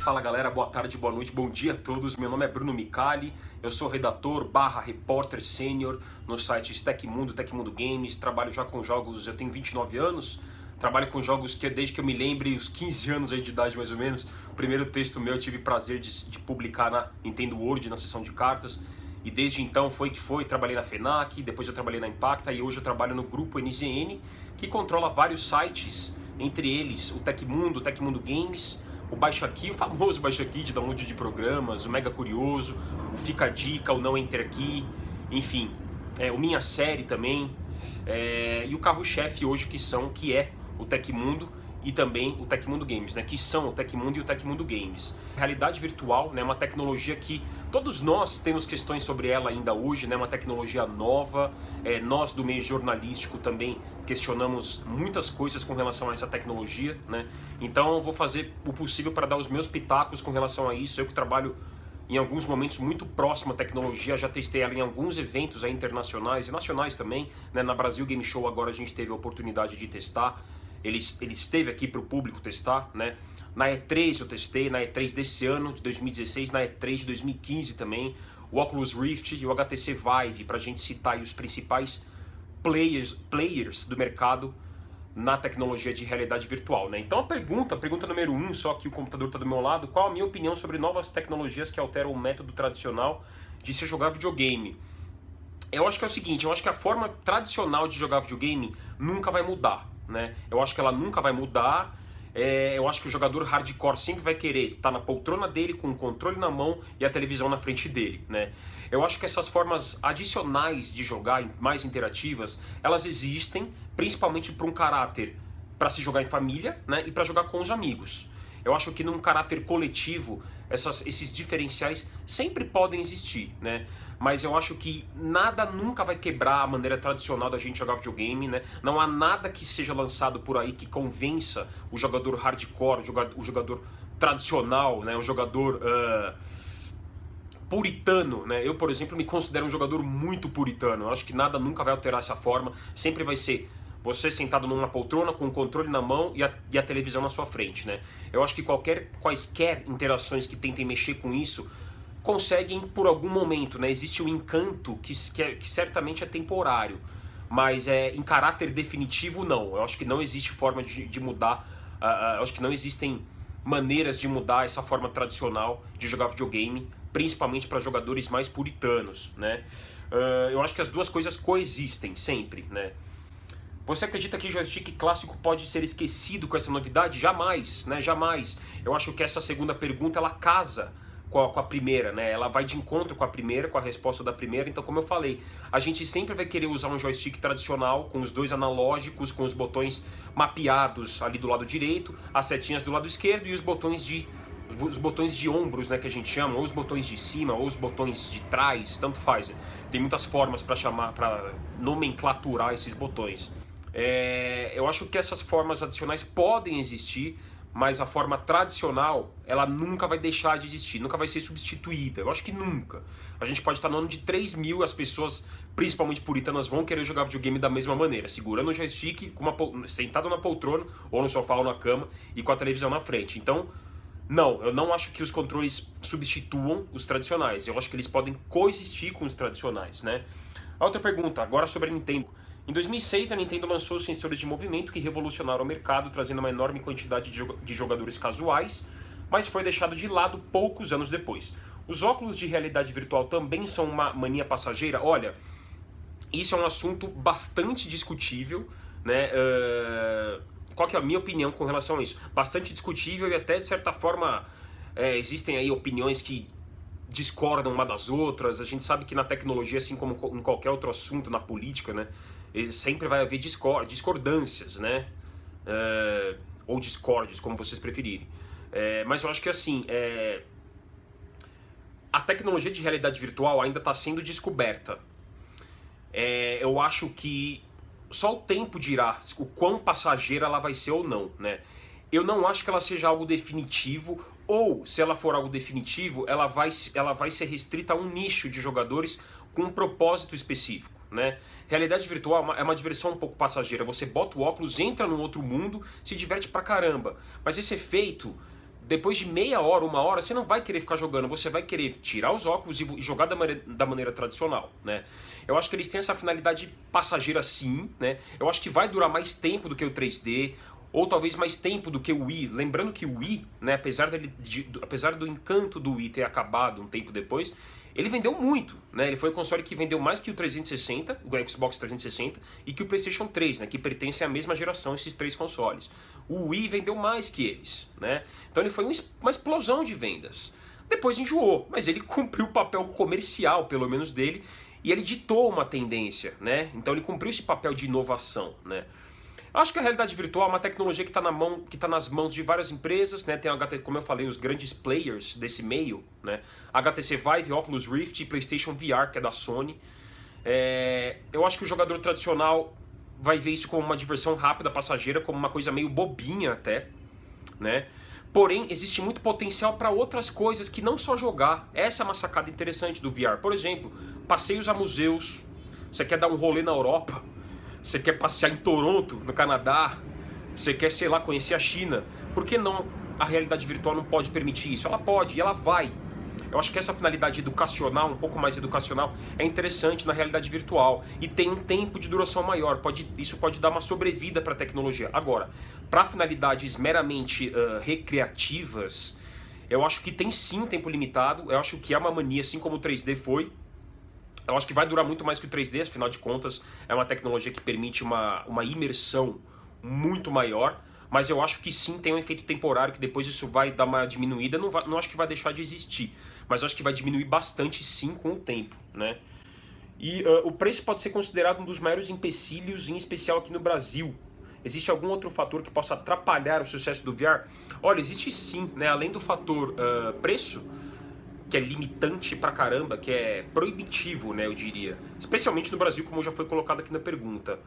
Fala galera, boa tarde, boa noite, bom dia a todos. Meu nome é Bruno Micali, eu sou redator / repórter sênior no site Tecmundo, Tecmundo Games. Trabalho já com jogos, eu tenho 29 anos, trabalho com jogos que desde que eu me lembre, os 15 anos aí de idade mais ou menos. O primeiro texto meu eu tive prazer de publicar na Nintendo World, na seção de cartas. E desde então trabalhei na FENAC, depois eu trabalhei na Impacta e hoje eu trabalho no grupo NZN, que controla vários sites, entre eles o Tecmundo, Tecmundo Games, o Baixa Aqui, o famoso Baixa Aqui de download de programas, o Mega Curioso, o Fica a Dica, o Não Enter Aqui, enfim, o Minha Série também, e o carro-chefe hoje que é o Tecmundo e também o Tecmundo Games, né, que são o Tecmundo e o Tecmundo Games. Realidade virtual, né, uma tecnologia que todos nós temos questões sobre ela ainda hoje, né, uma tecnologia nova. Nós do meio jornalístico também questionamos muitas coisas com relação a essa tecnologia, né? Então eu vou fazer o possível para dar os meus pitacos com relação a isso. Eu que trabalho em alguns momentos muito próximo à tecnologia, já testei ela em alguns eventos aí internacionais e nacionais também, né? Na Brasil Game Show agora a gente teve a oportunidade de testar. Ele esteve aqui para o público testar, né? Na E3 eu testei, na E3 desse ano, de 2016, na E3 de 2015 também, o Oculus Rift e o HTC Vive, para a gente citar aí os principais players do mercado na tecnologia de realidade virtual, né? Então a pergunta número 1, só que o computador está do meu lado: qual a minha opinião sobre novas tecnologias que alteram o método tradicional de se jogar videogame? Eu acho que é o seguinte, eu acho que a forma tradicional de jogar videogame nunca vai mudar, né? Eu acho que ela nunca vai mudar. Eu acho que o jogador hardcore sempre vai querer estar na poltrona dele, com o controle na mão e a televisão na frente dele, né? Eu acho que essas formas adicionais de jogar, mais interativas, elas existem principalmente para um caráter para se jogar em família, né? E para jogar com os amigos. Eu acho que num caráter coletivo, esses diferenciais sempre podem existir, né? Mas eu acho que nada nunca vai quebrar a maneira tradicional da gente jogar videogame, né? Não há nada que seja lançado por aí que convença o jogador hardcore, o jogador tradicional, né? O jogador puritano, né? Eu, por exemplo, me considero um jogador muito puritano. Eu acho que nada nunca vai alterar essa forma. Sempre vai ser você sentado numa poltrona com o controle na mão e a televisão na sua frente, né? Eu acho que quaisquer interações que tentem mexer com isso conseguem por algum momento, né? Existe um encanto que certamente é temporário, mas em caráter definitivo não. Eu acho que não existe forma de mudar, eu acho que não existem maneiras de mudar essa forma tradicional de jogar videogame, principalmente para jogadores mais puritanos, né? Eu acho que as duas coisas coexistem sempre, né? Você acredita que o joystick clássico pode ser esquecido com essa novidade? Jamais, né? Jamais. Eu acho que essa segunda pergunta ela casa com a primeira, né? Ela vai de encontro com a primeira, com a resposta da primeira. Então, como eu falei, a gente sempre vai querer usar um joystick tradicional, com os dois analógicos, com os botões mapeados ali do lado direito, as setinhas do lado esquerdo e os botões de ombros, né, que a gente chama, ou os botões de cima, ou os botões de trás, tanto faz. Tem muitas formas para nomenclaturar esses botões. Eu acho que essas formas adicionais podem existir, mas a forma tradicional, ela nunca vai deixar de existir, nunca vai ser substituída. Eu acho que nunca. A gente pode estar no ano de 3000 e as pessoas, principalmente puritanas, vão querer jogar videogame da mesma maneira, segurando o joystick, sentado na poltrona, ou no sofá ou na cama, e com a televisão na frente. Então, não, eu não acho que os controles substituam os tradicionais. Eu acho que eles podem coexistir com os tradicionais, né? A outra pergunta, agora sobre a Nintendo. Em 2006, a Nintendo lançou os sensores de movimento que revolucionaram o mercado, trazendo uma enorme quantidade de jogadores casuais, mas foi deixado de lado poucos anos depois. Os óculos de realidade virtual também são uma mania passageira? Olha, isso é um assunto bastante discutível, né? Qual que é a minha opinião com relação a isso? Bastante discutível e até, de certa forma, existem aí opiniões que discordam uma das outras. A gente sabe que na tecnologia, assim como em qualquer outro assunto, na política, né, sempre vai haver discordâncias, né, ou discórdias, como vocês preferirem. Mas eu acho que assim, a tecnologia de realidade virtual ainda está sendo descoberta. Eu acho que só o tempo dirá o quão passageira ela vai ser ou não, né? Eu não acho que ela seja algo definitivo, ou se ela for algo definitivo, ela vai ser restrita a um nicho de jogadores com um propósito específico, né? Realidade virtual é uma diversão um pouco passageira. Você bota o óculos, entra num outro mundo, se diverte pra caramba. Mas esse efeito depois de meia hora, uma hora, você não vai querer ficar jogando, você vai querer tirar os óculos e jogar da maneira tradicional, né? Eu acho que eles têm essa finalidade passageira sim, né? Eu acho que vai durar mais tempo do que o 3D, ou talvez mais tempo do que o Wii. Lembrando que o Wii, né, apesar do encanto do Wii ter acabado um tempo depois, ele vendeu muito, né? Ele foi o console que vendeu mais que o 360, o Xbox 360, e que o PlayStation 3, né? Que pertencem à mesma geração, esses três consoles. O Wii vendeu mais que eles, né? Então ele foi uma explosão de vendas. Depois enjoou, mas ele cumpriu o papel comercial, pelo menos dele, e ele ditou uma tendência, né? Então ele cumpriu esse papel de inovação, né? Acho que a realidade virtual é uma tecnologia que está nas mãos de várias empresas, né? Tem a HTC, como eu falei, os grandes players desse meio, né? HTC Vive, Oculus Rift e PlayStation VR, que é da Sony. Eu acho que o jogador tradicional vai ver isso como uma diversão rápida, passageira, como uma coisa meio bobinha até, né? Porém, existe muito potencial para outras coisas que não só jogar. Essa é uma sacada interessante do VR. Por exemplo, passeios a museus. Você quer dar um rolê na Europa? Você quer passear em Toronto, no Canadá? Você quer, sei lá, conhecer a China? Por que não a realidade virtual não pode permitir isso? Ela pode e ela vai. Eu acho que essa finalidade educacional, um pouco mais educacional, é interessante na realidade virtual. E tem um tempo de duração maior. Isso pode dar uma sobrevida para a tecnologia. Agora, para finalidades meramente recreativas, eu acho que tem sim um tempo limitado. Eu acho que é uma mania, assim como o 3D foi. Eu acho que vai durar muito mais que o 3D, afinal de contas, é uma tecnologia que permite uma imersão muito maior, mas eu acho que sim tem um efeito temporário, que depois isso vai dar uma diminuída, não acho que vai deixar de existir, mas eu acho que vai diminuir bastante sim com o tempo, né? E o preço pode ser considerado um dos maiores empecilhos, em especial aqui no Brasil. Existe algum outro fator que possa atrapalhar o sucesso do VR? Olha, existe sim, né? Além do fator preço, que é limitante pra caramba, que é proibitivo, né, eu diria. Especialmente no Brasil, como já foi colocado aqui na pergunta.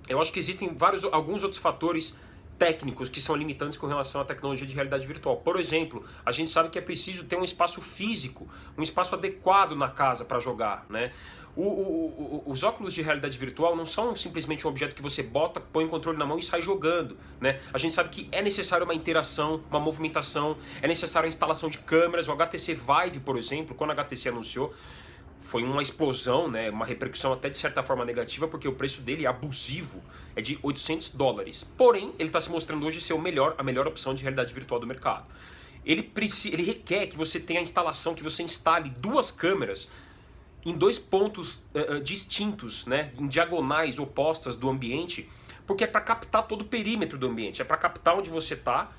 Eu acho que existem alguns outros fatores técnicos que são limitantes com relação à tecnologia de realidade virtual. Por exemplo, a gente sabe que é preciso ter um espaço físico, um espaço adequado na casa para jogar, né? Os óculos de realidade virtual não são simplesmente um objeto que você bota, põe o controle na mão e sai jogando, né? A gente sabe que é necessário uma interação, uma movimentação, é necessário a instalação de câmeras. O HTC Vive, por exemplo, quando a HTC anunciou, foi uma explosão, né? Uma repercussão até de certa forma negativa, porque o preço dele é abusivo, é de $800. Porém, ele está se mostrando hoje ser a melhor opção de realidade virtual do mercado. Ele requer que você tenha a instalação, que você instale duas câmeras em dois pontos distintos, né, em diagonais opostas do ambiente, porque é para captar todo o perímetro do ambiente, é para captar onde você está,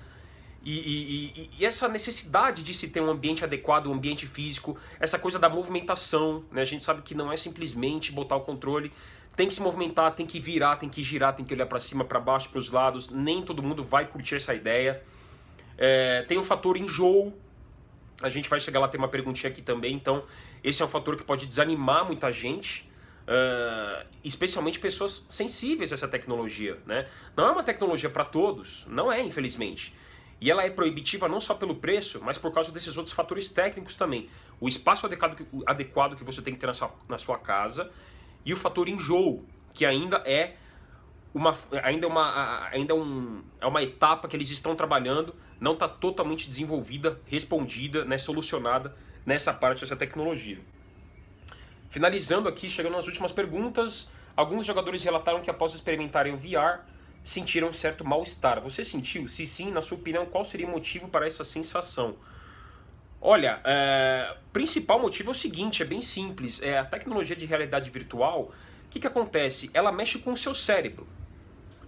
e essa necessidade de se ter um ambiente adequado, um ambiente físico, essa coisa da movimentação, né, a gente sabe que não é simplesmente botar o controle, tem que se movimentar, tem que virar, tem que girar, tem que olhar para cima, para baixo, para os lados, nem todo mundo vai curtir essa ideia. Tem o fator enjoo. A gente vai chegar lá, tem uma perguntinha aqui também, então esse é um fator que pode desanimar muita gente, especialmente pessoas sensíveis a essa tecnologia, né? Não é uma tecnologia para todos, não é, infelizmente. E ela é proibitiva não só pelo preço, mas por causa desses outros fatores técnicos também. O espaço adequado que você tem que ter na sua casa e o fator enjoo, que ainda é uma etapa que eles estão trabalhando, não está totalmente desenvolvida, respondida, né, solucionada nessa parte dessa tecnologia. Finalizando aqui, chegando nas últimas perguntas, alguns jogadores relataram que após experimentarem o VR, sentiram um certo mal-estar. Você sentiu? Se sim, na sua opinião, qual seria o motivo para essa sensação? Olha, o principal motivo é o seguinte, é bem simples, a tecnologia de realidade virtual, o que acontece? Ela mexe com o seu cérebro,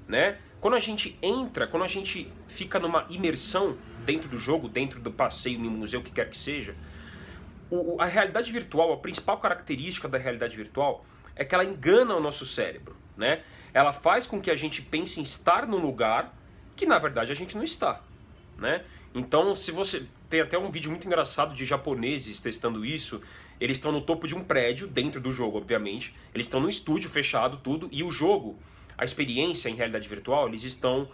né? Quando a gente fica numa imersão dentro do jogo, dentro do passeio no museu, o que quer que seja, a realidade virtual, a principal característica da realidade virtual é que ela engana o nosso cérebro, né? Ela faz com que a gente pense em estar num lugar que na verdade a gente não está, né? Então, se você tem até um vídeo muito engraçado de japoneses testando isso, eles estão no topo de um prédio, dentro do jogo, obviamente, eles estão num estúdio fechado, tudo, e o jogo, a experiência em realidade virtual, eles estão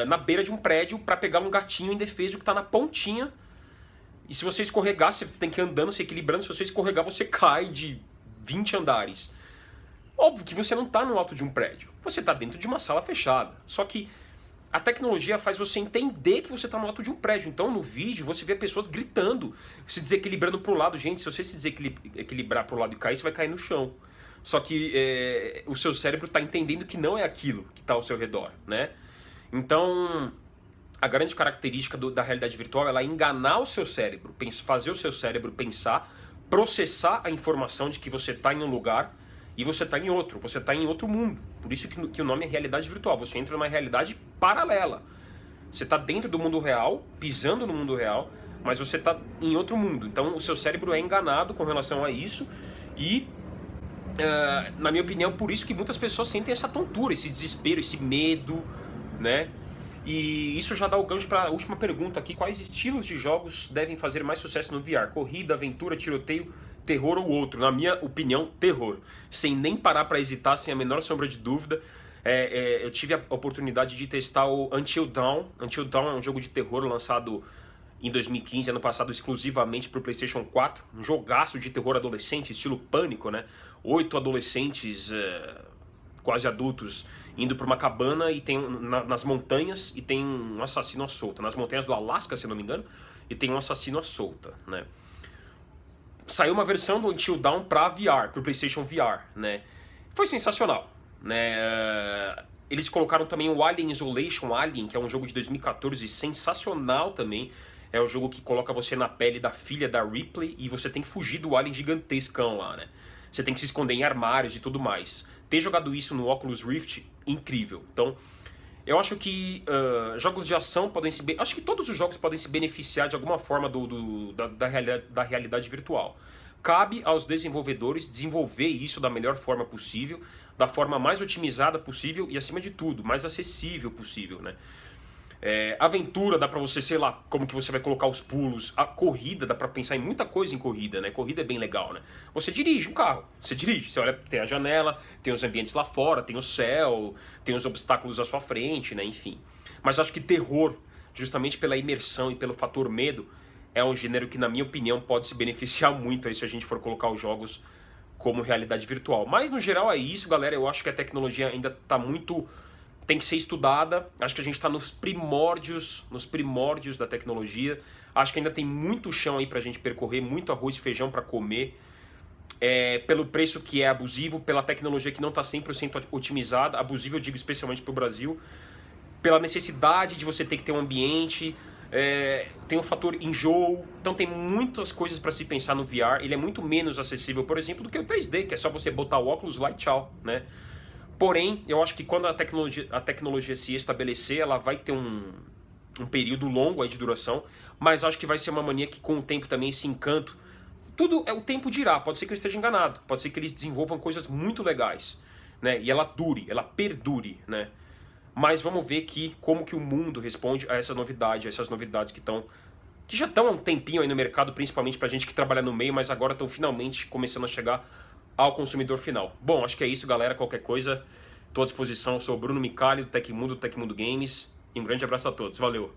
na beira de um prédio para pegar um gatinho indefeso que está na pontinha. E se você escorregar, você tem que ir andando, se equilibrando. Se você escorregar, você cai de 20 andares. Óbvio que você não está no alto de um prédio. Você está dentro de uma sala fechada. Só que a tecnologia faz você entender que você está no alto de um prédio. Então, no vídeo, você vê pessoas gritando, se desequilibrando para o lado. Gente, se você se desequilibrar para o lado e cair, você vai cair no chão. Só que o seu cérebro está entendendo que não é aquilo que está ao seu redor, né? Então, a grande característica da realidade virtual é enganar o seu cérebro, fazer o seu cérebro pensar, processar a informação de que você está em um lugar e você está em outro, você está em outro mundo. Por isso que o nome é realidade virtual. Você entra numa realidade paralela. Você está dentro do mundo real, pisando no mundo real, mas você está em outro mundo. Então o seu cérebro é enganado com relação a isso e, na minha opinião, por isso que muitas pessoas sentem essa tontura, esse desespero, esse medo, né? E isso já dá o gancho para a última pergunta aqui. Quais estilos de jogos devem fazer mais sucesso no VR? Corrida, aventura, tiroteio, terror ou outro? Na minha opinião, terror. Sem nem parar para hesitar, sem a menor sombra de dúvida. Eu tive a oportunidade de testar o Until Dawn. Until Dawn é um jogo de terror lançado em 2015, ano passado, exclusivamente para o PlayStation 4. Um jogaço de terror adolescente, estilo Pânico, né? 8 adolescentes quase adultos indo para uma cabana e tem nas montanhas e tem um assassino à solta. Nas montanhas do Alasca, se não me engano, e tem um assassino à solta, né? Saiu uma versão do Until Dawn para VR, para o PlayStation VR, né? Foi sensacional, né? Eles colocaram também o Alien Isolation, Alien, que é um jogo de 2014, sensacional também. É o jogo que coloca você na pele da filha da Ripley e você tem que fugir do alien gigantescão lá, né? Você tem que se esconder em armários e tudo mais. Ter jogado isso no Oculus Rift, incrível. Então, eu acho que jogos de ação podem acho que todos os jogos podem se beneficiar de alguma forma da realidade virtual. Cabe aos desenvolvedores desenvolver isso da melhor forma possível, da forma mais otimizada possível e, acima de tudo, mais acessível possível, né? Aventura, dá pra você, sei lá, como que você vai colocar os pulos. A corrida, dá pra pensar em muita coisa em corrida, né? Corrida é bem legal, né? Você dirige um carro, você olha, tem a janela, tem os ambientes lá fora, tem o céu, tem os obstáculos à sua frente, né? Enfim. Mas acho que terror, justamente pela imersão e pelo fator medo, é um gênero que, na minha opinião, pode se beneficiar muito aí se a gente for colocar os jogos como realidade virtual. Mas, no geral, é isso, galera. Eu acho que a tecnologia ainda tá muito... tem que ser estudada. Acho que a gente está nos primórdios da tecnologia. Acho que ainda tem muito chão aí pra gente percorrer, muito arroz e feijão para comer. Pelo preço que é abusivo, pela tecnologia que não está 100% otimizada, abusivo eu digo especialmente para o Brasil, pela necessidade de você ter que ter um ambiente, tem o fator enjoo, então tem muitas coisas para se pensar no VR. Ele é muito menos acessível, por exemplo, do que o 3D, que é só você botar o óculos lá e tchau, né? Porém, eu acho que quando a tecnologia se estabelecer, ela vai ter um período longo aí de duração, mas acho que vai ser uma mania que com o tempo também esse encanto, tudo o tempo dirá, pode ser que eu esteja enganado, pode ser que eles desenvolvam coisas muito legais, né? E ela perdure, né? Mas vamos ver como que o mundo responde a essa novidade, a essas novidades que já estão há um tempinho aí no mercado, principalmente pra gente que trabalha no meio, mas agora estão finalmente começando a chegar ao consumidor final. Bom, acho que é isso, galera. Qualquer coisa, estou à disposição. Eu sou o Bruno Micali, do Tecmundo Games. E um grande abraço a todos. Valeu!